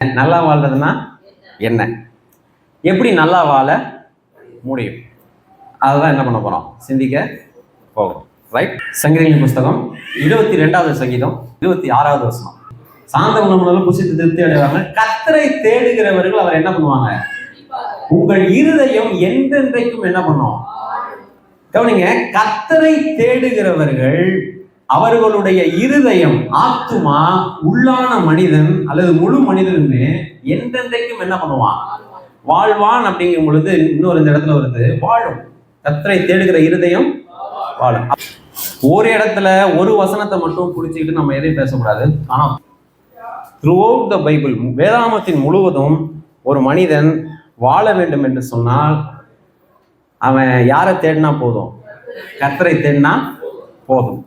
நல்லா வாழ்றதுன்னா என்ன, எப்படி நல்லா வாழ முடியும், அதுதான் என்ன பண்ண போறோம், சிந்திக்க போகிறோம். ரைட். சங்கீதங்களின் புஸ்தகம் 22வது சங்கீதம் 26வது வசனம். சாந்த குணமுள்ள புசித்து திருப்தி அடைவாங்க, கர்த்தரை தேடுகிறவர்கள் அவர் என்ன பண்ணுவாங்க, உங்கள் இருதயம் என்றென்றைக்கும் என்ன பண்ணும். கவனிங்க, கர்த்தரை தேடுகிறவர்கள் அவர்களுடைய இருதயம், ஆத்துமா, உள்ளான மனிதன் அல்லது முழு மனிதனுமே என்றென்றைக்கும் என்ன பண்ணுவான், வாழ்வான். அப்படிங்கும் பொழுது இன்னொரு இடத்துல வருது வாழும். கர்த்தரை தேடுகிற இருதயம் வாழும். ஒரு இடத்துல ஒரு வசனத்தை மட்டும் புடிச்சுக்கிட்டு நம்ம எதையும் பேசக்கூடாது. ஆனா த்ரூ அவுட் த பைபிள், வேதாகமத்தின் முழுவதும் ஒரு மனிதன் வாழ வேண்டும் என்று சொன்னால் அவன் யாரை தேடினா போதும், கர்த்தரை தேடினா போதும்.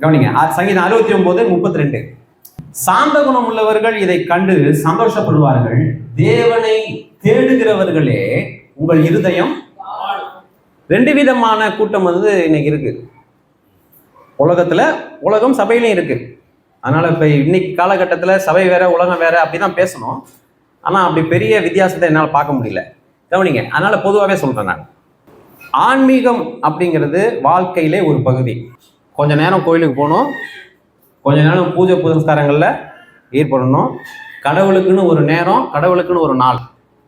கவனிங்க, சங்கீதம் 69:32. சாந்த குணம் உள்ளவர்கள் இதை கண்டு சந்தோஷப்படுவார்கள், தேவனை தேடுகிறவர்களே உங்கள் இருதயம். ரெண்டு விதமான கூட்டம் இன்னைக்கு இருக்கு உலகத்துல, உலகம் சபையிலையும் இருக்கு. அதனால இப்ப இன்னைக்கு காலகட்டத்தில் சபை வேற உலகம் வேற அப்படிதான் பேசணும். ஆனா அப்படி பெரிய வித்தியாசத்தை என்னால் பார்க்க முடியல. கவனிங்க, அதனால பொதுவாகவே சொல்றேன் நான், ஆன்மீகம் அப்படிங்கிறது வாழ்க்கையிலே ஒரு பகுதி. கொஞ்ச நேரம் கோயிலுக்கு போகணும், கொஞ்ச நேரம் பூஜை புரஸ்காரங்களில் ஈடுபடணும், கடவுளுக்குன்னு ஒரு நேரம், கடவுளுக்குன்னு ஒரு நாள்.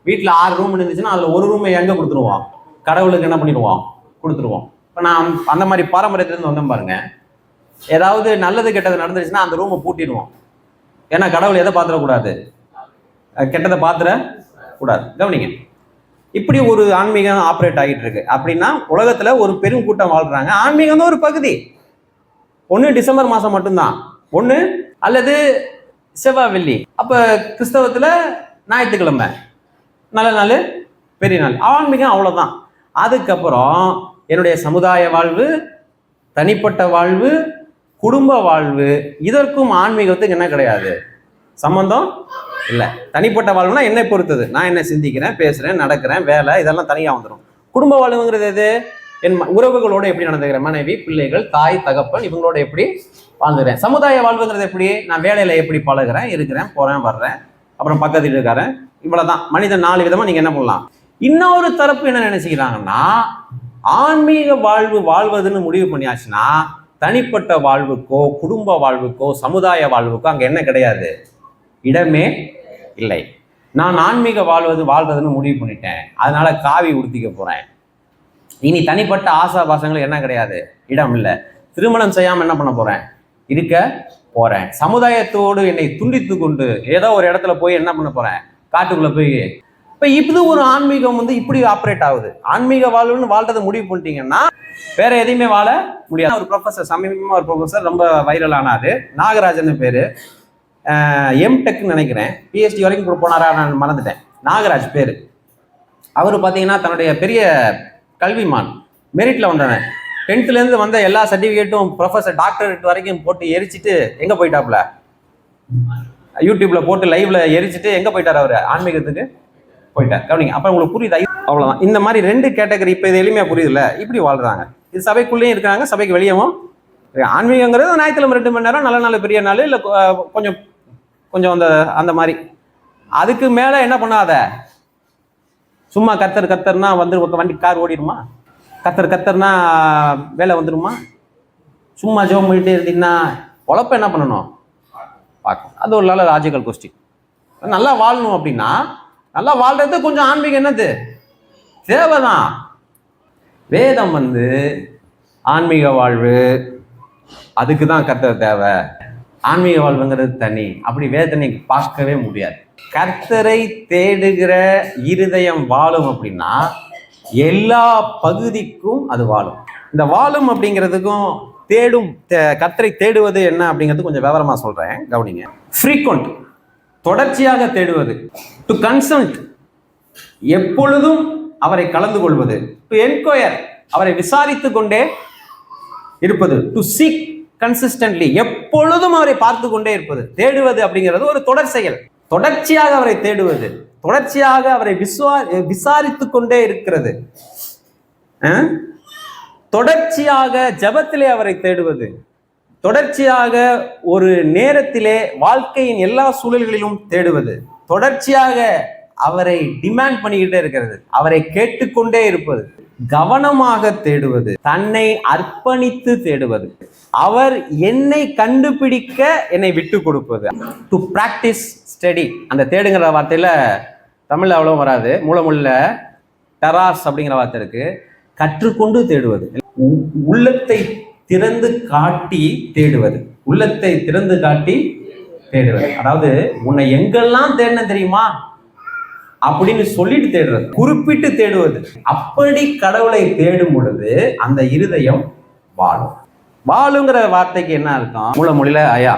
வீட்டில் 6 ரூம் இருந்துச்சுன்னா அதில் ஒரு ரூமை எங்கே கொடுத்துருவோம், கடவுளுக்கு என்ன பண்ணிடுவோம், கொடுத்துருவோம். இப்போ நான் அந்த மாதிரி பாரம்பரியத்திலேருந்து வந்தேன் பாருங்க. ஏதாவது நல்லது கெட்டது நடந்துச்சுன்னா அந்த ரூமை பூட்டிடுவோம். ஏன்னா கடவுள் எதை பார்த்துடக்கூடாது, கெட்டதை பார்த்துடக்கூடாது. கவனிங்க, இப்படி ஒரு ஆன்மீகம் ஆப்ரேட் ஆகிட்டு இருக்கு. அப்படின்னா உலகத்துல ஒரு பெரும் கூட்டம் வாழ்றாங்க. ஆன்மீகம் தான் ஒரு பகுதி. ஒன்று டிசம்பர் மாதம் மட்டும்தான், ஒன்று அல்லது செவ்வாய் வெள்ளி. அப்போ கிறிஸ்தவத்தில் ஞாயிற்றுக்கிழமை நல்ல நாள், பெரிய நாள். ஆன்மீகம் அவ்வளோதான். அதுக்கப்புறம் என்னுடைய சமுதாய வாழ்வு, தனிப்பட்ட வாழ்வு, குடும்ப வாழ்வு, இதற்கும் ஆன்மீகத்துக்கு என்ன கிடையாது, சம்பந்தம் இல்லை. தனிப்பட்ட வாழ்வுனா என்னை பொறுத்தது, நான் என்ன சிந்திக்கிறேன், பேசுகிறேன், நடக்கிறேன், வேலை, இதெல்லாம் தனியாக வந்துடும். குடும்ப வாழ்வுங்கிறது எது, என் உறவுகளோடு எப்படி நடந்துக்கிறேன், மனைவி, பிள்ளைகள், தாய், தகப்பன், இவங்களோட எப்படி வாழ்ந்துக்கிறேன். சமுதாய வாழ்வுங்கிறது எப்படி, நான் வேலையில் எப்படி பழகிறேன், இருக்கிறேன், போகிறேன், வர்றேன், அப்புறம் பக்கத்தில் இருக்காரன், இவ்வளோதான். மனிதன் 4 விதமாக நீங்கள் என்ன பண்ணலாம். இன்னொரு தரப்பு என்ன நினைச்சுக்கிறாங்கன்னா, ஆன்மீக வாழ்வு வாழ்வதுன்னு முடிவு பண்ணியாச்சுன்னா தனிப்பட்ட வாழ்வுக்கோ, குடும்ப வாழ்வுக்கோ, சமுதாய வாழ்வுக்கோ அங்கே என்ன கிடையாது, இடமே இல்லை. நான் ஆன்மீக வாழ்வதுன்னு முடிவு பண்ணிட்டேன், அதனால காவி உடுத்திக்க போறேன், இனி தனிப்பட்ட ஆசாபாசங்கள் என்ன கிடையாது, இடம் இல்லை. திருமணம் செய்யாம என்ன பண்ண போறேன், இருக்க போறேன். சமுதாயத்தோடு என்னை துண்டித்து கொண்டு ஏதோ ஒரு இடத்துல போய் என்ன பண்ண போறேன், காட்டுக்குள்ள போய். இப்ப இது ஒரு ஆன்மீகம் இப்படி ஆப்ரேட் ஆகுது. ஆன்மீக வாழ்வுன்னு வாழ்றதை முடிவு பண்ணிட்டீங்கன்னா வேற எதையுமே வாழ முடியாது. ஒரு ப்ரொஃபஸர், சமீபமா ஒரு ப்ரொஃபஸர் ரொம்ப வைரல் ஆனாரு, நாகராஜன் பேரு, எம்டெக்னு நினைக்கிறேன், பிஹெச்டி வரைக்கும் போனாரா நான் மறந்துட்டேன், நாகராஜ் பேர். அவர் பார்த்தீங்கன்னா தன்னுடைய பெரிய கல்விமான், மெரிட்ல வந்தானே, 10th வந்த எல்லா சர்டிஃபிகேட்டும் ப்ரொஃபஸர் டாக்டரேட் வரைக்கும் போட்டு எரிச்சிட்டு எங்கே போயிட்டாப்புல, யூடியூப்ல போட்டு லைவ்ல எரிச்சிட்டு எங்கே போயிட்டார், அவர் ஆன்மீகத்துக்கு போயிட்டார். கவனிங்க, அப்போ உங்களுக்கு புரியுது, அவ்வளோதான். இந்த மாதிரி 2 கேட்டகரி இப்போ இது எளிமையாக புரியுதுல்ல, இப்படி வாழ்றாங்க. இது சபைக்குள்ளேயும் இருக்காங்க, சபைக்கு வெளியவும். ஆன்மீகங்கிறது ஞாயிற்றுக்கிழமை 2 மணி நேரம், நல்ல நாள், பெரிய நாள், இல்லை கொஞ்சம் அந்த மாதிரி. அதுக்கு மேலே என்ன பண்ணாத, சும்மா கத்தர்னா வண்டி கார் ஓடிடுமா, கத்தர்னா வேலை வந்துடுமா, சும்மா ஜெபம் பண்ணிட்டே இருந்தீங்கன்னா உழப்ப என்ன பண்ணணும் பார்க்கணும். அது ஒரு நல்ல லாஜிக்கல் கொஸ்டின். நல்லா வாழணும் அப்படின்னா, நல்லா வாழ்றது கொஞ்சம் ஆன்மீகம் என்னது தேவைதான். வேதம் ஆன்மீக வாழ்வு அதுக்கு தான் கர்த்தர் தேவை, ஆன்மீக வாழ்வுங்கிறது தனி. அப்படி வேதனை பார்க்கவே முடியாது. கர்த்தரை தேடுகிற இருதயம் வாழும் அப்படின்னா எல்லா பகுதிக்கும் அது வாழும். இந்த வாழும் அப்படிங்கிறதுக்கும் தேடும், கர்த்தரை தேடுவது என்ன அப்படிங்கிறது கொஞ்சம் விவரமா சொல்றேன், கவனிங்க. ஃப்ரீக்வெண்ட், தொடர்ச்சியாக தேடுவது. டு கன்சல்ட், எப்பொழுதும் அவரை கலந்து கொள்வது. டு என்கொயர், அவரை விசாரித்து கொண்டே இருப்பது. டு சீக் கன்சிஸ்டன்ட்லி, எப்பொழுதும் அவரை பார்த்து கொண்டே இருப்பது. தேடுவது அப்படிங்கிறது ஒரு தொடர் செயல். தொடர்ச்சியாக அவரை தேடுவது, தொடர்ச்சியாக அவரை விசாரித்து கொண்டே இருக்கிறது, தொடர்ச்சியாக ஜெபத்திலே அவரை தேடுவது, தொடர்ச்சியாக ஒரு நேரத்திலே வாழ்க்கையின் எல்லா சூழல்களிலும் தேடுவது. தொடர்ச்சியாக அவரை டிமாண்ட் பண்ணிக்கிட்டே இருக்கிறது, அவரை கேட்டுக்கொண்டே இருப்பது, கவனமாக தேடுவது, தன்னை அர்ப்பணித்து தேடுவது, அவர் என்னை கண்டுபிடிக்க என்னை விட்டு கொடுப்பது. டு பிராக்டிஸ் ஸ்டடி, அந்த தேடுங்கிற வார்த்தையில தமிழ்ல அவ்வளவு வராது, மூலமொழியில டெராஸ் அப்படிங்கிற வார்த்தை இருக்கு. கற்றுக்கொண்டு தேடுவது, உள்ளத்தை திறந்து காட்டி தேடுவது, உள்ளத்தை திறந்து காட்டி தேடுவது. அதாவது உன்னை எங்கெல்லாம் தேடின தெரியுமா அப்படின்னு சொல்லிட்டு தேடுறது, குறிப்பிட்டு தேடுவது. அப்படி கடவுளை தேடும் பொழுது அந்த இருதயம் வாழும். வாழுங்கிற வார்த்தைக்கு என்ன அர்த்தம்? மூலமொழியில ஐயா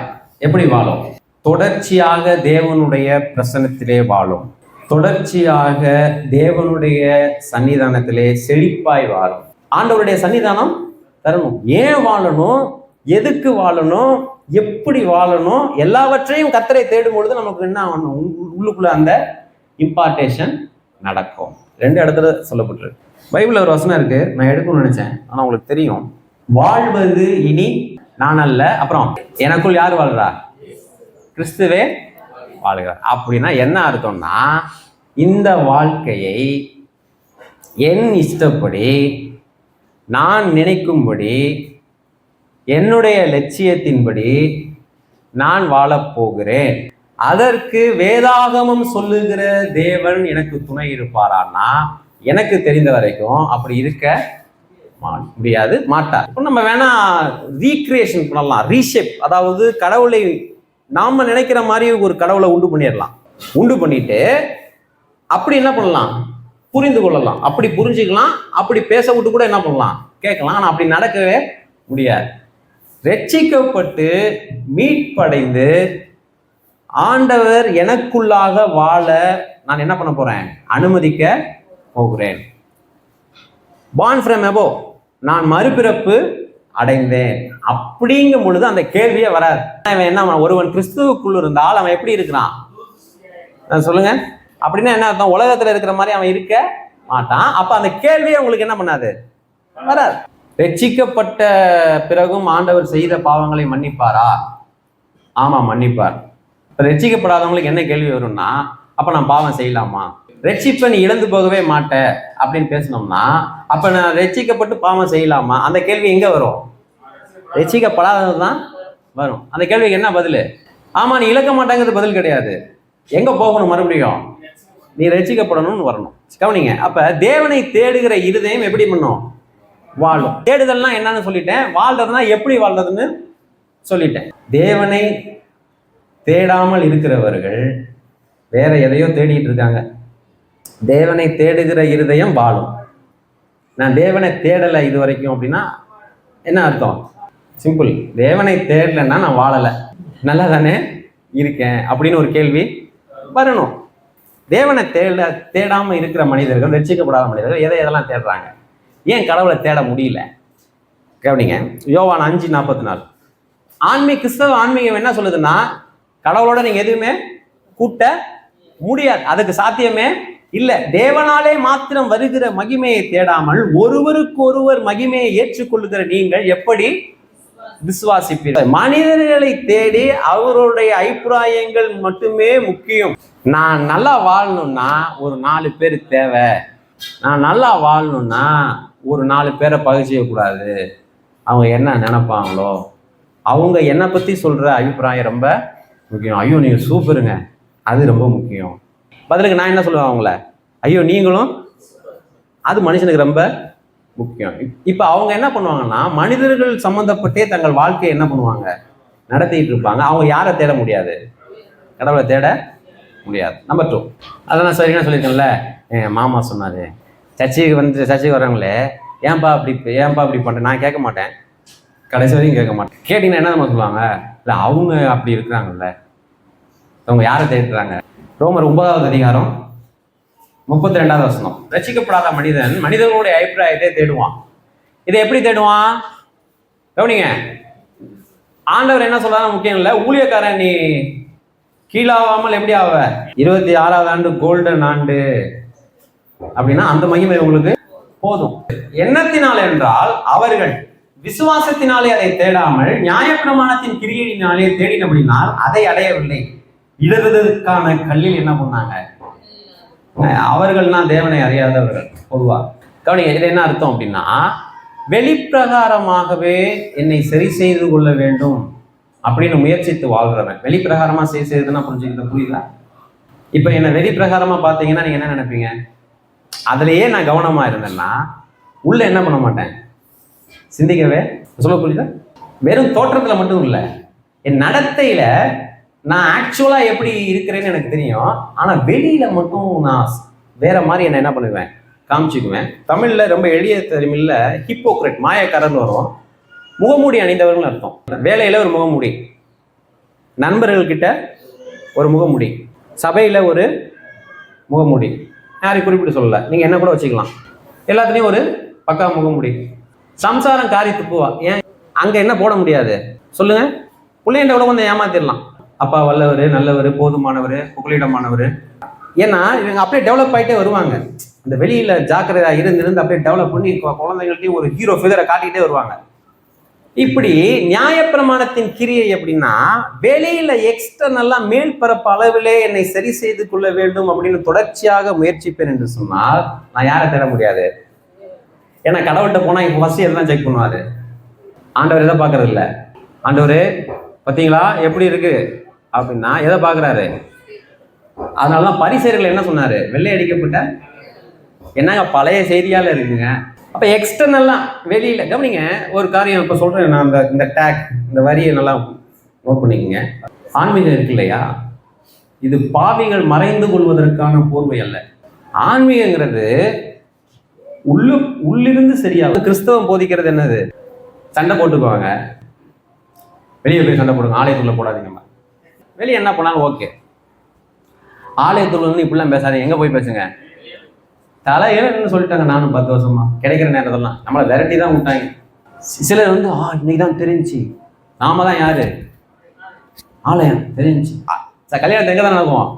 எப்படி வாழும்? தொடர்ச்சியாக தேவனுடைய பிரசன்னத்திலே வாழும், தொடர்ச்சியாக தேவனுடைய சன்னிதானத்திலே செழிப்பாய் வாழும். ஆண்டவருடைய சன்னிதானம் தரணும். ஏன் வாழணும், எதுக்கு வாழணும், எப்படி வாழணும், எல்லாவற்றையும் கர்த்தரை தேடும் பொழுது நமக்கு என்ன ஆகணும்? உள்ளுக்குள்ள அந்த இம்பார்ட்டேஷன் நடக்கும். 2 இடத்துல சொல்லப்பட்டிருக்கு. பைபிள்ல ஒரு வசனம் இருக்கு, நான் எடுக்கணும்னு நினைச்சேன், ஆனா உங்களுக்கு தெரியும். வாழ்வது இனி நான் அல்ல, அப்புறம் எனக்குள் யார் வாழ்றா? கிறிஸ்துவே வாழ்கிறார். அப்படின்னா என்ன அர்த்தம்னா, இந்த வாழ்க்கையை என் இஷ்டப்படி, நான் நினைக்கும்படி, என்னுடைய லட்சியத்தின்படி நான் வாழப்போகிறேன். அதற்கு வேதாகமம் சொல்லுகிற தேவன் எனக்கு துணை இருப்பாரான்னா, எனக்கு தெரிந்த வரைக்கும் அப்படி இருக்க முடியாது, மாட்டார். இப்போ நம்ம வேணா ரீக்ரியேஷன் பண்ணலாம், ரீஷேப், அதாவது கடவுளை நாம நினைக்கிற மாதிரி ஒரு கடவுளை உண்டு பண்ணிடலாம். உண்டு பண்ணிட்டு அப்படி என்ன பண்ணலாம்? புரிந்து கொள்ளலாம், அப்படி புரிஞ்சுக்கலாம், அப்படி பேச விட்டு கூட என்ன பண்ணலாம்? கேட்கலாம். ஆனால் அப்படி நடக்கவே முடியாது. ரட்சிக்கப்பட்டு மீட்படைந்து ஆண்டவர் எனக்குள்ளாக வாழ நான் என்ன பண்ண போறேன்? அனுமதிக்க போகிறேன். born from above, நான் மறுபிறப்பு அடைந்தேன் அப்படிங்கும் பொழுது அந்த கேள்வியே வராது. என்ன, ஒருவன் கிறிஸ்துவுக்குள் இருந்தால் அவன் எப்படி இருக்கிறான் சொல்லுங்க? அப்படின்னா என்ன அர்த்தம்? உலகத்துல இருக்கிற மாதிரி அவன் இருக்க மாட்டான். அப்ப அந்த கேள்வியே உங்களுக்கு என்ன பண்ணாது? வராது. ரட்சிக்கப்பட்ட பிறகும் ஆண்டவர் செய்த பாவங்களை மன்னிப்பாரா? ஆமா, மன்னிப்பார். ரட்சிக்கப்படாதவங்களுக்கு என்ன கேள்வி வரும்னா, அப்ப நான் பாவம் செய்யலாமா? ரட்சிப்பை நீ இழந்து போகவே மாட்டேன் அப்படின்னு பேசணும்னா, அப்ப நான் ரட்சிக்கப்பட்டு பாவம் செய்யலாமா? அந்த கேள்வி எங்க வரும்? ரட்சிக்கப்படாதது தான் வரும். அந்த கேள்விக்கு என்ன பதில்? ஆமா, நீ இழக்க மாட்டேங்கிறது பதில் கிடையாது. எங்க போகணும்? மறுபடியும் நீ ரட்சிக்கப்படணும்னு வரணும். கவனிங்க. அப்ப தேவனை தேடுகிற இருதயம் எப்படி பண்ணும்? வாழும். தேடுதல்னா என்னன்னு சொல்லிட்டேன், வாழ்றதுன்னா எப்படி வாழ்றதுன்னு சொல்லிட்டேன். தேவனை தேடாமல் இருக்கிறவர்கள் வேற எதையோ தேடிட்டு இருக்காங்க. தேவனை தேடுகிற இருதயம் வாழும். நான் தேவனை தேடலை இது வரைக்கும் அப்படின்னா என்ன அர்த்தம்? சிம்பிள். தேவனை தேடலைன்னா நான் வாழலை, நல்லா தானே இருக்கேன் அப்படின்னு ஒரு கேள்வி வரணும். தேவனை தேடாம இருக்கிற மனிதர்கள், ரட்சிக்கப்படாத மனிதர்கள் எதெல்லாம் தேடுறாங்க? ஏன் கடவுளை தேட முடியல? கவனிங்க. யோவான் 5:44. கிறிஸ்தவ ஆன்மீகம் என்ன சொல்லுதுன்னா, கடவுளோட நீங்க எதுவுமே கூட்ட முடியாது, அதுக்கு சாத்தியமே இல்லை. தேவனாலே மாத்திரம் வருகிற மகிமையை தேடாமல் ஒருவருக்கு ஒருவர் மகிமையை ஏற்றுக்கொள்ளுகிற நீங்கள் எப்படி விசுவாசிப்பீர்கள்? மனிதர்களை தேடி அவருடைய அபிப்பிராயங்கள் மட்டுமே முக்கியம். நான் நல்லா வாழணும்னா ஒரு 4 பேர் தேவை. நான் நல்லா வாழணும்னா ஒரு 4 பேரை பகிர்ச்சிக்கக்கூடாது. அவங்க என்ன நினைப்பாங்களோ, அவங்க என்னை பற்றி சொல்கிற அபிப்பிராயம் ரொம்ப முக்கியம். ஐயோ நீங்கள் சூப்பருங்க, அது ரொம்ப முக்கியம். பதிலுக்கு நான் என்ன சொல்லுவேன் அவங்கள? ஐயோ நீங்களும், அது மனுஷனுக்கு ரொம்ப முக்கியம். இப்போ அவங்க என்ன பண்ணுவாங்கன்னா, மனிதர்கள் சம்மந்தப்பட்டே தங்கள் வாழ்க்கையை என்ன பண்ணுவாங்க? நடத்திட்டு இருப்பாங்க. அவங்க யாரை தேட முடியாது? கடவுளை தேட முடியாது. நம்பர் 2, அதான் சரியா சொல்லியிருக்கேன்ல, என் மாமா சொன்னார், சர்ச்சைக்கு வர்றவங்களே ஏன்பா அப்படி பண்ணுறேன் நான் கேட்க மாட்டேன், கடைசி வரைக்கும் கேட்க மாட்டேன். கேட்டிங்கன்னா என்ன நம்ம சொல்லுவாங்க? இல்லை அவங்க அப்படி இருக்கிறாங்கல்ல, அவங்க யாரை தேடுறாங்க? ரோமர் 9வது அதிகாரம் 32வது வசனம். ரட்சிக்கப்படாத மனிதன் மனிதர்களுடைய அபிப்பிராயத்தை தேடுவான். இதை எப்படி தேடுவான்? கவனிங்க. ஆண்டவர் என்ன சொல்றாரு முக்கியம் இல்லை, ஊழியக்காரன் நீ கீழாவாமல் எப்படி ஆவ? 26வது ஆண்டு கோல்டன் ஆண்டு அப்படின்னா அந்த மகிமை உங்களுக்கு போதும். எண்ணத்தினால் என்றால் அவர்கள் விசுவாசத்தினாலே அதை தேடாமல் நியாயப்பிரமாணத்தின் கிரியையினாலே தேடினபடினால் அதை அடையவில்லை. இடறுவதற்கான கல்லில் என்ன பண்ணாங்க? அவர்கள்னா தேவனை அறியாதவர்கள் பொதுவா. கவனிங்க, இது என்ன அர்த்தம் அப்படின்னா, வெளிப்பிரகாரமாகவே என்னை சரி செய்து கொள்ள வேண்டும் அப்படின்னு முயற்சித்து வாழ்றவன். வெளிப்பிரகாரமா சரி செய்யுதுன்னா புரிஞ்சுக்கிட்ட, புரியுதா? இப்ப என்ன வெளிப்பிரகாரமா பாத்தீங்கன்னா நீங்க என்ன நினைப்பீங்க? அதுலயே நான் கவனமா இருந்தேன்னா உள்ள என்ன பண்ண மாட்டேன், சிந்திக்கவே. சொல்ல புரியுதா? வெறும் தோற்றத்துல மட்டும் இல்லை, என் நடத்தையில நான் ஆக்சுவலா எப்படி இருக்கிறேன்னு எனக்கு தெரியும். ஆனா வெளியில மட்டும் நான் வேற மாதிரி என்ன பண்ணுவேன், காமிச்சுக்குவேன். தமிழ்ல ரொம்ப எளிய தமிழ்ல ஹிப்போக்ரட், மாயக்காரன் வரும். முகமூடி அணிந்தவர்கள் அர்த்தம். வேலையில ஒரு முகமூடி, நண்பர்கள் கிட்ட ஒரு முகமூடி, சபையில ஒரு முகமூடி, யாரையும் குறிப்பிட்டு சொல்லல, நீங்க என்ன கூட வச்சுக்கலாம். எல்லாத்துலயும் ஒரு பக்கா முகமூடி. சம்சாரம் காரி துப்புவா. ஏன் அங்க என்ன போட முடியாது சொல்லுங்க? பிள்ளைண்ட கூட கொஞ்சம் ஏமாத்திடலாம். அப்பா வல்லவர், நல்லவர், போதுமானவர், புகலிடமானவர். ஏன்னா இவங்க அப்படியே டெவலப் ஆகிட்டே வருவாங்க. அந்த வெளியில ஜாக்கிரதா இருந்து அப்படியே டெவலப் பண்ணி குழந்தைங்கள்ட்டையும் ஒரு ஹீரோ ஃபிகரை காட்டிக்கிட்டே வருவாங்க. இப்படி நியாயப்பிரமாணத்தின் கிரியை எப்படின்னா, வெளியில எக்ஸ்டர்னலா மேல்பரப்பு அளவிலே என்னை சரி செய்து கொள்ள வேண்டும் அப்படின்னு தொடர்ச்சியாக முயற்சிப்பேன் என்று சொன்னால் நான் யாரை தேட முடியாது. ஏன்னா கடவுள்கிட்ட போனா இப்போ ஃபர்ஸ்ட் எல்லாம் செக் பண்ணுவாரு. ஆண்டவர் எதை பார்க்கறது இல்லை. ஆண்டவர் பார்த்தீங்களா எப்படி இருக்கு அப்படின்னா எதை பார்க்குறாரு? அதனாலதான் பரிசேயர்கள் என்ன சொன்னாரு? வெள்ளை அடிக்கப்பட்ட என்னங்க பழைய செய்தியால இருக்குங்க. அப்ப எக்ஸ்டர்னலா வெளியில கவனிங்க. ஒரு காரியம் இப்ப சொல்றேன் நான், இந்த டேக், இந்த வரியை நல்லா நோட் பண்ணிக்கங்க. ஆன்மீகம் இருக்கு இல்லையா, இது பாவிகள் மறைந்து கொள்வதற்கான போர்வை அல்ல. ஆன்மீகங்கிறது உள்ளிருந்து சரியாகும். கிறிஸ்தவம் போதிக்கிறது என்னது? சண்டை போட்டுக்குவாங்க, வெளியே போய் சண்டை போடுங்க, ஆலயத்துக்குள்ள போடாதீங்க. வெளியே என்ன பண்ணாலும் ஓகே, ஆலயத்துக்குள்ள இருந்து இப்படிலாம் பேசாதீங்க, எங்க போய் பேசுங்க. தலைன்னு சொல்லிட்டாங்க. நானும் 10 வருஷமா கிடைக்கிற நேரத்தெல்லாம் நம்மளை விரட்டி தான் விட்டாங்க. சிலர் வந்து இன்னைக்கு தான் தெரிஞ்சு நாம தான் யாரு, ஆலயம் தெரிஞ்சு. கல்யாணத்தை எங்க தான் நடத்துவோம்?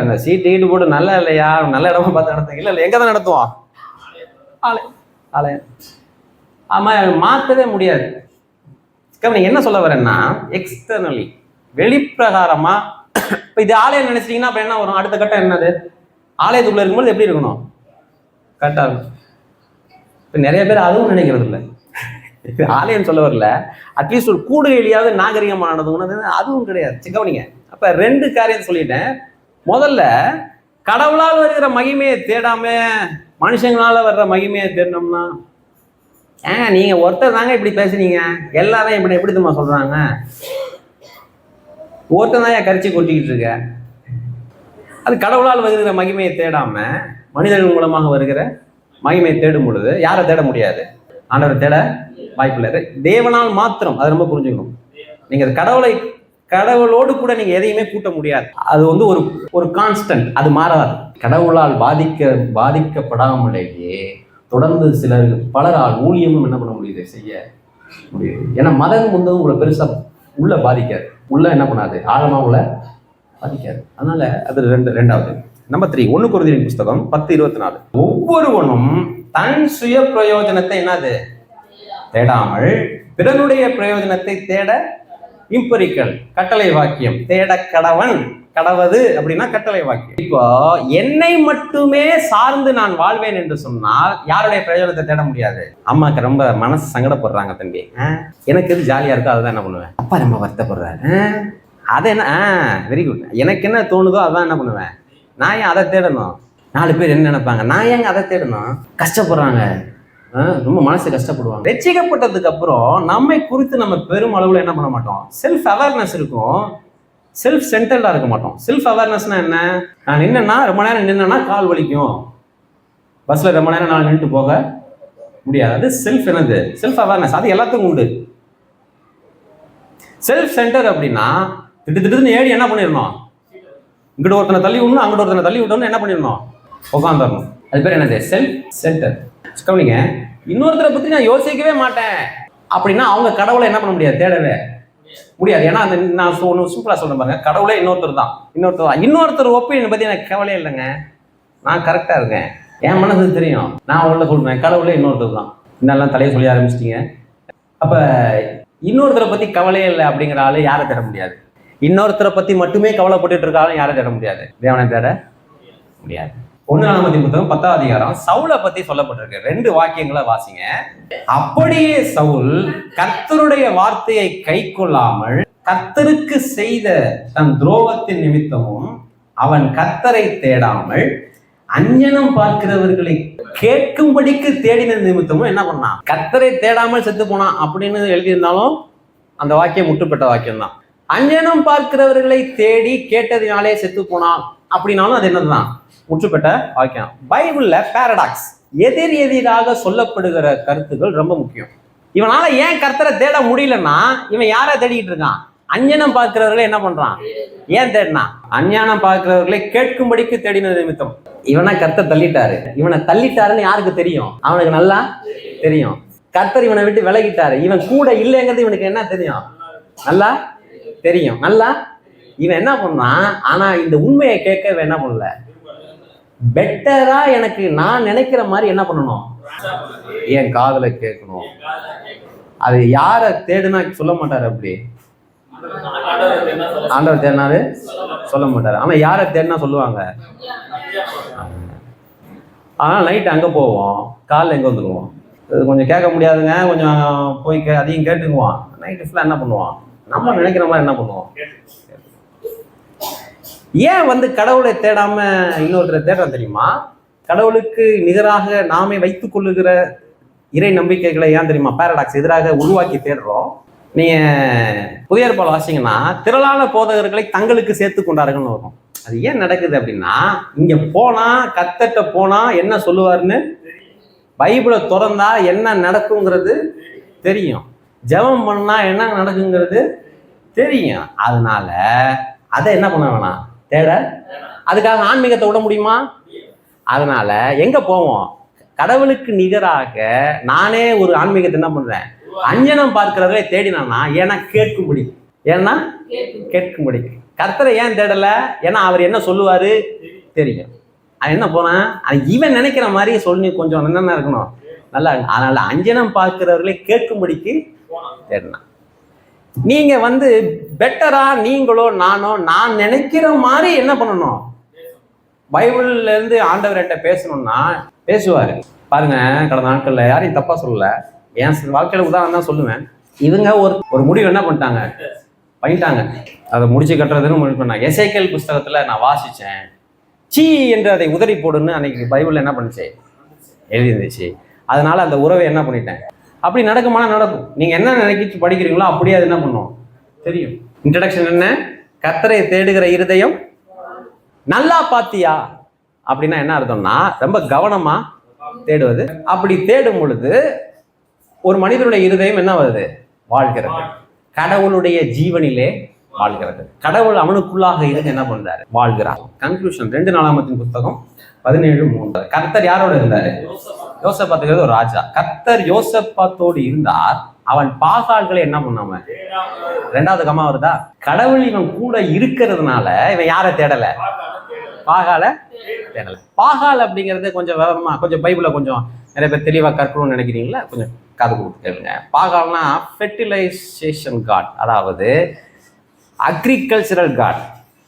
இந்த சீட்டு ஈட்டு போட்டு நல்லா இல்லையா, நல்ல இடமா பார்த்து நடத்துங்க. இல்லை எங்க தான் நடத்துவோம்? ஆலயம். ஆலயம். ஆமா, மாற்றவே முடியாது. நீங்க என்ன சொல்ல வரேன்னா, எக்ஸ்டர்னலி வெளிப்பிரகாரமா இப்போ இது ஆலயம் நினைச்சிட்டீங்கன்னா அப்ப என்ன வரும்? அடுத்த கட்டம் என்னது? ஆலயத்துக்குள்ள இருக்கும்போது எப்படி இருக்கணும்? கரெக்டா இருக்கும். இப்போ நிறைய பேர் அதுவும் நினைக்கிறது இல்லை. ஆலயம் சொல்ல வரல, அட்லீஸ்ட் ஒரு கூடுகையிலையாவது நாகரிகமானதுன்னு அதுவும் கிடையாது. கவனிங்க. அப்ப 2 காரியம் சொல்லிட்டேன். முதல்ல கடவுளால் வருகிற மகிமையை தேடாம மனுஷங்களால வர்ற மகிமையை தேடணும்னா, நீங்க ஒருத்தர் தாங்க இப்படி பேசுனீங்க, எல்லாரும் இப்படி எப்படி தெரியுமா சொல்றாங்க? ஒருத்தர் தான் கரிச்சி கொட்டிக்கிட்டு இருக்க. அது கடவுளால் வருகிற மகிமையை தேடாம மனிதர்கள் மூலமாக வருகிற மகிமையை தேடும் பொழுது யாரை தேட முடியாது? ஆண்டவரை தேட வாய்ப்பில்லை. தேவனால் மாத்திரம், அதை ரொம்ப புரிஞ்சுக்கணும். நீங்க கடவுளோடு கூட நீங்க எதையுமே கூட்ட முடியாது. அது வந்து ஒரு கான்ஸ்டன்ட், அது மாறாது. கடவுளால் பாதிக்கப்படாமலேயே தொடர்ந்து பலரால் ஊழியமும் என்ன பண்ண முடியுது, செய்ய முடியுது. ஏன்னா மதம் வந்து உங்களை பெருசா உள்ள பாதிக்காது, உள்ள என்ன பண்ணாது, ஆழமா உள்ள பாதிக்காது. அதனால அது ரெண்டாவது. நம்பர் 3, 1 கொரிந்தியர் புஸ்தகம் 10:24. ஒவ்வொருவனும் தன் சுய பிரயோஜனத்தை என்னது தேடாமல் பிறனுடைய பிரயோஜனத்தை தேட இம்பரிக்கல், கட்டளை வாக்கியம். தேட கடவன், கடவது அப்படின்னா கட்டளை வாக்கியம். இப்போ என்னை மட்டுமே சார்ந்து நான் வாழ்வேன் என்று சொன்னால் யாருடைய பிரயோஜனத்தை தேட முடியாது. அம்மாக்கு ரொம்ப மனசு சங்கடப்படுறாங்க, தம்பி எனக்கு எது ஜாலியா இருக்கோ அதுதான் என்ன பண்ணுவேன். அப்பா ரொம்ப வருத்தப்படுறாரு, அதை என்ன வெரி குட், எனக்கு என்ன தோணுதோ அதான் என்ன பண்ணுவேன். நான் ஏன் அதை தேடணும்? 4 பேர் என்ன நினைப்பாங்க, நான் ஏங்க அதை தேடணும்? கஷ்டப்படுறாங்க, ரொம்ப மனசு கஷ்டப்படுவாங்க. ரட்சிக்கப்பட்டதுக்கு அப்புறம் நம்மை குறித்து நம்ம பெரும் அளவுல என்ன பண்ண மாட்டோம், செல்ஃப் அவேர்னஸ் இருக்கும், செல்ஃப் சென்டர்டா இருக்க மாட்டோம். செல்ஃப் அவேர்னஸ்னா என்ன? நான் நின்னா ரொம்ப நேரம் நின்னா கால் வலிக்கும், பஸ்ல ரொம்ப நேரம் நான் நின்று போக முடியாது. அது செல்ஃப் என்னது, செல்ஃப் அவேர்னஸ். அது எல்லாத்துக்கும் உண்டு. செல்ஃப் சென்டர் அப்படின்னா திட்டு ஏறி என்ன பண்ணிடணும், இங்கிட்ட ஒருத்தனை தள்ளி விடணும், அங்கிட்ட ஒருத்தனை தள்ளி விடணும், என்ன பண்ணிடணும், உட்காந்துடணும். அது பேர் என்னது, செல்ஃப் சென்டர். கவனிங்க, இன்னொருத்தரை பத்தி நான் யோசிக்கவே மாட்டேன் அப்படின்னா அவங்க கடவுளை என்ன பண்ண முடியாது, தேடவே முடியாது. ஏன்னா அந்த நான் சூப்பரா சொல்றேன் பாருங்க, கடவுளே இன்னொருத்தர் ஒப்பீனியன் பத்தி எனக்கு கவலையே இல்லைங்க, நான் கரெக்டா இருக்கேன், என் மனசுக்கு தெரியும், நான் உள்ள சொல்றேன் கடவுளே இன்னொருத்தர் தான். இன்னெல்லாம் தலையை சொல்லி ஆரம்பிச்சிட்டீங்க. அப்ப இன்னொருத்தரை பத்தி கவலையே இல்லை அப்படிங்கிற ஆளு யாரை தேட முடியாது. இன்னொருத்தரை பத்தி மட்டுமே கவலைப்பட்டு இருக்காலும் யாரை தேட முடியாது, தேவனை தேட முடியாது. 1 நாளாகமத்தின் புத்தகம் 10ஆம் அதிகாரம் சவுலை பத்தி சொல்லப்பட்டிருக்கு. 2 வாக்கியங்களை வாசிங்க. அப்படியே சவுல் கர்த்தருடைய வார்த்தையை கை கொள்ளாமல் கர்த்தருக்கு செய்த தன் துரோகத்தின் நிமித்தமும் அவன் கர்த்தரை தேடாமல் அஞ்ஞனம் பார்க்கிறவர்களை கேட்கும்படிக்கு தேடின நிமித்தமும் என்ன பண்ணான், கர்த்தரை தேடாமல் செத்து போனான் அப்படின்னு எழுதியிருந்தாலும் அந்த வாக்கியம் முட்டுப்பட்ட வாக்கியம் தான். அஞ்ஞனம் பார்க்கிறவர்களை தேடி கேட்டதினாலே செத்து போனான் அப்படின்னாலும் அது என்னதுதான், முற்றுப்பட்ட வாக்கியம். பைபிள்ல பேரடாக்ஸ், எதிராக சொல்லப்படுகிற கருத்துக்கள் ரொம்ப முக்கியம். இவனால ஏன் கர்த்தரை தேட முடியலன்னா இவன் யாரை தேடிக்கிட்டு இருக்கான், அஞ்ஞானம் பார்க்கிறவர்களை என்ன பண்றான், ஏன் தேடினா, அஞ்ஞானம் பார்க்கிறவர்களை கேட்கும்படிக்கு தேடின நிமித்தம். இவனை கர்த்தர் தள்ளிட்டாரு. இவனை தள்ளிட்டாருன்னு யாருக்கு தெரியும், அவனுக்கு நல்லா தெரியும். கர்த்தர் இவனை விட்டு விலகிட்டாரு, இவன் கூட இல்லைங்கிறது இவனுக்கு என்ன தெரியும், நல்லா தெரியும். நல்லா இவன் என்ன பண்ணான், ஆனா இந்த உண்மையை கேட்க இவன் என்ன பண்ணல, பெட்டரா எனக்கு நான் நினைக்கிற மாதிரி என்ன பண்ணணும், என் காதுல கேட்கணும். அது யார தேடுனா சொல்ல மாட்டாரு, அப்படி ஆண்டவர் தேடினாரு சொல்ல மாட்டாரு. ஆனா யாரை தேடினா சொல்லுவாங்க. ஆனா நைட் அங்க போவோம், காலைல எங்க வந்துக்குவோம், கொஞ்சம் கேட்க முடியாதுங்க, கொஞ்சம் போய் அதையும் கேட்டுக்குவோம். நைட்டு ஃபுல்லா என்ன பண்ணுவோம், நம்ம நினைக்கிற மாதிரி என்ன பண்ணுவோம். ஏன் கடவுளை தேடாம இன்னொருத்தரை தேடுறோம் தெரியுமா, கடவுளுக்கு நிகராக நாமே வைத்துக் கொள்ளுகிற இறை நம்பிக்கைகளை ஏன் தெரியுமா பேரடாக்ஸ் எதிராக உருவாக்கி தேடுறோம். நீங்க புதிய ஏற்பாடு வாசிங்கன்னா திரளான போதகர்களை தங்களுக்கு சேர்த்து கொண்டார்கள்னு வரும். அது ஏன் நடக்குது அப்படின்னா, இங்க போனா கர்த்தர்ட்ட போனா என்ன சொல்லுவாருன்னு பைபிளை திறந்தா என்ன நடக்குங்கிறது தெரியும், ஜெபம் பண்ணா என்ன நடக்குங்கிறது தெரியும். அதனால அதை என்ன பண்ண வேணாம், தேட. அதுக்காக ஆன்மீகத்தை விட முடியுமா? அதனால எங்க போவோம், கடவுளுக்கு நிகராக நானே ஒரு ஆன்மீகத்தை என்ன பண்றேன், அஞ்ஞனம் பார்க்கிறவரை தேடினானா, ஏன்னா கேட்கும்படி, ஏன்னா கேட்கும்படி. கர்த்தரை ஏன் தேடல, ஏன்னா அவர் என்ன சொல்லுவாரு தெரியும். அது என்ன போனேன், இவன் நினைக்கிற மாதிரி சொல்லி கொஞ்சம் என்னென்ன இருக்கணும், நல்லா. அதனால அஞ்ஞனம் பார்க்கிறவர்களை கேட்கும்படிக்கு தேடினான். நீங்க பெட்டரா நீங்களோ நானோ நான் நினைக்கிற மாதிரி என்ன பண்ணணும், பைபிள்ல இருந்து ஆண்டவர் என்கிட்ட பேசணும்னா பேசுவாரு. பாருங்க, கடந்த நாட்கள்ல யாரையும் தப்பா சொல்லல, என் வாழ்க்கையில உதாரணம் தான் சொல்லுவேன். இவங்க ஒரு முடிவு என்ன பண்ணிட்டாங்க, அதை முடிச்சு கட்டுறதுன்னு முடிவு பண்ணாங்க. எசேக்கியேல் புஸ்தகத்துல நான் வாசிச்சேன், சீ என்று அதை உதறி போடுன்னு அன்னைக்கு பைபிள்ல என்ன பண்ணுச்சு, எழுதி இருந்துச்சு. அதனால அந்த உறவை என்ன பண்ணிட்டேன். அப்படி நடக்குமானா நடக்கும். நீங்க என்ன நினைக்கிட்டு படிக்கிறீங்களோ அப்படியே அது என்ன பண்ணும் தெரியும். இன்ட்ரடக்ஷன் என்ன, கர்த்தரை தேடுகிற இருதயம் நல்லா பாத்தியா அப்படின்னா என்ன அர்த்தம்னா, ரொம்ப கவனமா தேடுவது. அப்படி தேடும் பொழுது ஒரு மனிதனுடைய இருதயம் என்ன வருது, வாழ்கிறது, கடவுளுடைய ஜீவனிலே வாழ்கிறது. கடவுள் அவனுக்குள்ளாக இருந்து என்ன பண்றாரு, வாழ்கிறார். கன்க்ளூஷன் 2 நாளாகமத்தின் புத்தகம் 17:3. கர்த்தர் யாரோட இருந்தாரு, யோசபாத்துங்கிறது ஒரு ராஜா. கர்த்தர் யோசபாத்தோடு இருந்தார், அவன் பாகால்களை என்ன பண்ணாம, 2வது கமா வருதா, கடவுள் இவன் கூட இருக்கிறதுனால இவன் யாரை தேடல, பாகால தேடல. பாகால் அப்படிங்கிறது கொஞ்சம் விவரமா, கொஞ்சம் பைபிளை கொஞ்சம் நிறைய பேர் தெளிவா கற்கணும்னு நினைக்கிறீங்களா, கொஞ்சம் காது கொடுத்து கேளுங்க. பாகால்னா ஃபெர்டிலைசேஷன் காட், அதாவது அக்ரிகல்ச்சரல் காட்.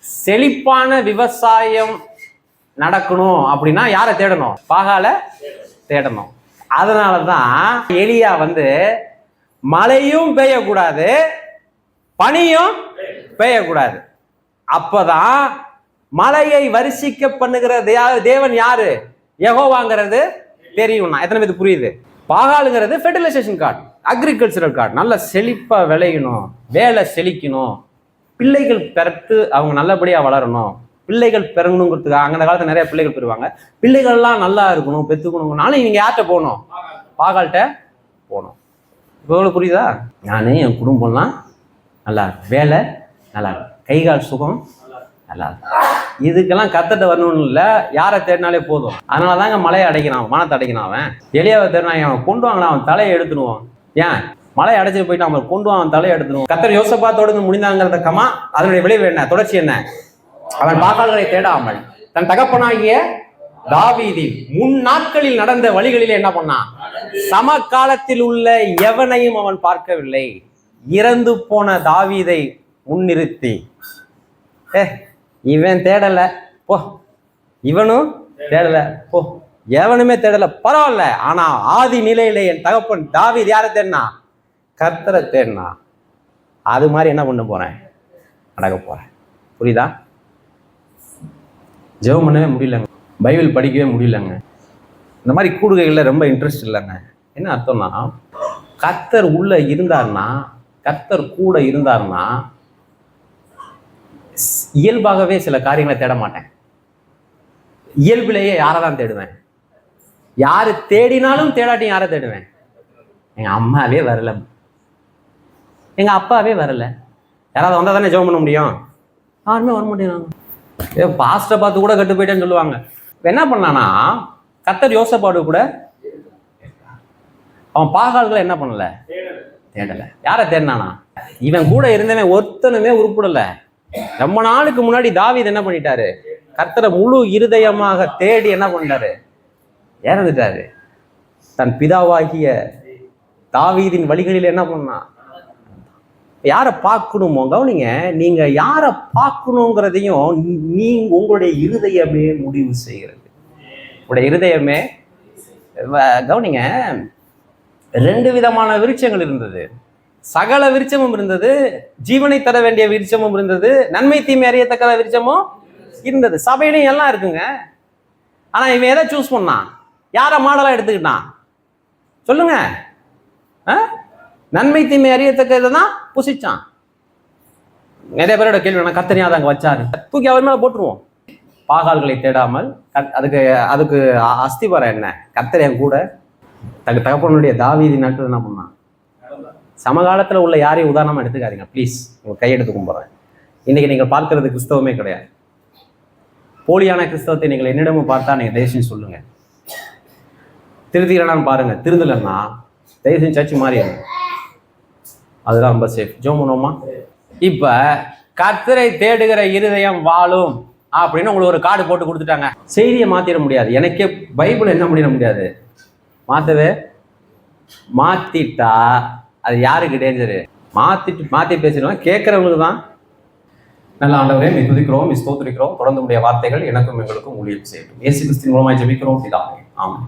செழிப்பான விவசாயம் நடக்கணும் அப்படின்னா யாரை தேடணும், பாகால தேடணும். அதனாலதான் எலியா மழையும் பெய்யக்கூடாது, பனியும் பெய்யக்கூடாது. அப்பதான் மழையை வரிசிக்க பண்ணுகிற தேவன் யாரு, யெகோவாங்கிறது தெரியும்னா எத்தனை பேருக்கு புரியுது. பாகாலுங்கிறது ஃபெர்டிலைசேஷன் கார்டு, அக்ரிகல்ச்சரல் கார்டு. நல்ல செழிப்பா விளையணும், வேலை செழிக்கணும், பிள்ளைகள் பெற்று அவங்க நல்லபடியா வளரணும், பிள்ளைகள் பெறணுங்கிறதுக்காக. அந்த காலத்துல நிறைய பிள்ளைகள் பெறுவாங்க, பிள்ளைகள்லாம் நல்லா இருக்கணும், பெற்றுக்கணும்னாலும் நீங்க யார்கிட்ட போகணும், பாகால்கிட்ட போகணும். இப்போ எவ்வளவு புரியுதா, நானே என் குடும்பம்லாம் நல்லா இருக்கு, வேலை நல்லா இருக்கு, கைகால் சுகம் நல்லா இருக்கு. இதுக்கெல்லாம் கத்தட்ட வரணும்னு இல்லை, யாரை தேடினாலே போதும். அதனால தாங்க மலையை அடைக்கிறான், வானத்தை அடைக்கிறான். அவன் எலியாவை தேடினா அவன் கொண்டு வாங்கலாம், அவன் தலையை எடுத்துடுவான். ஏன் மலையை அடைச்சு போயிட்டு அவன் கொண்டு அவன் தலையை எடுத்துடுவான். கர்த்தர் யோசபாத்தோடு முடிந்தாங்கிறத கமா, அதனுடைய விளைவு என்ன, தொடர்ச்சி என்ன, அவன் பாகால்களை தேடாமல் தன் தகப்பனாகிய தாவீதின் முன் நாட்களில் நடந்த வழிகளிலே என்ன பண்ணான், சமகாலத்தில் உள்ள எவனையும் அவன் பார்க்கவில்லை. இறந்து போன தாவீதை முன்னிறுத்தி இவன் தேடலை போ, இவனும் தேடலை போ, எவனுமே தேடலை பரவாயில்ல. ஆனா ஆதி நிலையில என் தகப்பன் தாவீது யாரை தேடினா? கர்த்தரை தேடினா. அது மாதிரி என்ன பண்ண போறேன்? நடக்க போறேன். புரியுதா? ஜெபம் பண்ணவே முடியலங்க, பைபிள் படிக்கவே முடியலங்க, இந்த மாதிரி கூடுகைகளில் ரொம்ப இன்ட்ரெஸ்ட் இல்லைங்க. என்ன அர்த்தம்னா, கர்த்தர் உள்ள இருந்தார்னா, கர்த்தர் கூட இருந்தார்னா இயல்பாகவே சில காரியங்களை தேட மாட்டேன். இயல்பிலேயே யாரை தான் தேடுவேன்? யாரு தேடினாலும் தேடாட்டியும் யாரை தேடுவேன்? எங்க அம்மாவே வரல, எங்க அப்பாவே வரல, யாராவது வந்தா தானே ஜெபம் பண்ண முடியும். யாருமே வர முடியும். பாஸ்டரை பார்த்து கூட கட்டு போயிட்டேன்னு சொல்லுவாங்க. என்ன பண்ணானா, கர்த்தர் யோசபாடு கூட அவன் பாகால்களை என்ன பண்ணல? தேடல. யாரை தேடினானா? இவன் கூட இருந்தவன் ஒருத்தனுமே உருப்படல. ரொம்ப நாளுக்கு முன்னாடி தாவீது என்ன பண்ணிட்டாரு? கர்த்தரை முழு இருதயமாக தேடி என்ன பண்ணாரு? இறந்துட்டாரு. தன் பிதாவாகிய தாவீதின் வழிகளில் என்ன பண்ணா? யாரை பார்க்கணுமோ கவனிங்க, நீங்க யாரை பார்க்கணுங்கிறதையும் உங்களுடைய இருதயமே முடிவு செய்கிறது. உங்களுடைய இருதயமே. கவனிங்க, 2 விதமான விருட்சங்கள் இருந்தது. சகல விருட்சமும் இருந்தது, ஜீவனை தர வேண்டிய விருட்சமும் இருந்தது, நன்மை தீமை அறியத்தக்க விருட்சமும் இருந்தது. சபையிலையும் எல்லாம் இருக்குங்க. ஆனா இவன் எதை சூஸ் பண்ணான்? யாரை மாடலா எடுத்துக்கிட்டான்? சொல்லுங்க. நன்மை தீமை அறியத்தக்க இதைதான் புசிச்சான். நிறைய பேரோட கேள்வி, நான் கர்த்தர் அங்க வச்சாரு, தூக்கி அவர் மேல போட்டுருவோம். பாகால்களை தேடாமல் அதுக்கு அஸ்திபாரம் என்ன? கர்த்தர் என் கூட. தகப்பனுடைய தாவீது நாட்கள் என்ன பண்ணான்? சமகாலத்துல உள்ள யாரையும் உதாரணமா எடுத்துக்காதீங்க ப்ளீஸ். உங்க கையெடுத்து கும்பிட்றேன். இன்னைக்கு நீங்கள் பார்க்கறது கிறிஸ்தவமே கிடையாது. போலியான கிறிஸ்தவத்தை நீங்கள் என்னிடமும் பார்த்தா நீங்க தயவுசெய்து சொல்லுங்க. திருத்திக்கிறான்னு பாருங்க. திருந்தலன்னா தயவுசெய்து சர்ச்சு மாறிடுங்க. அதுதான் ரொம்ப சேஃப். ஜெபம் பண்ணுவோமா? இப்ப கர்த்தரை தேடுகிற இருதயம் வாழும் அப்படின்னு உங்களுக்கு ஒரு கார்டு போட்டு கொடுத்துட்டாங்க. செய்தியை மாத்திட முடியாது. எனக்கே பைபிள் என்ன பண்ணிட முடியாது, மாத்திட்டா அது யாருக்கு டேஞ்சரு? மாத்தி பேசிடுவோம் கேட்கறவங்களுக்கு தான். நல்ல ஆண்டவரே, துதிக்கிறோம், ஸ்தோத்திரிக்கிறோம். தொடர்ந்து உடைய வார்த்தைகள் எனக்கும் எங்களுக்கும் ஊழியம் செய்யட்டும். இயேசு கிறிஸ்துவின் மூலமாய் ஜெபிக்கிறோம் பிதாவே. ஆமென்.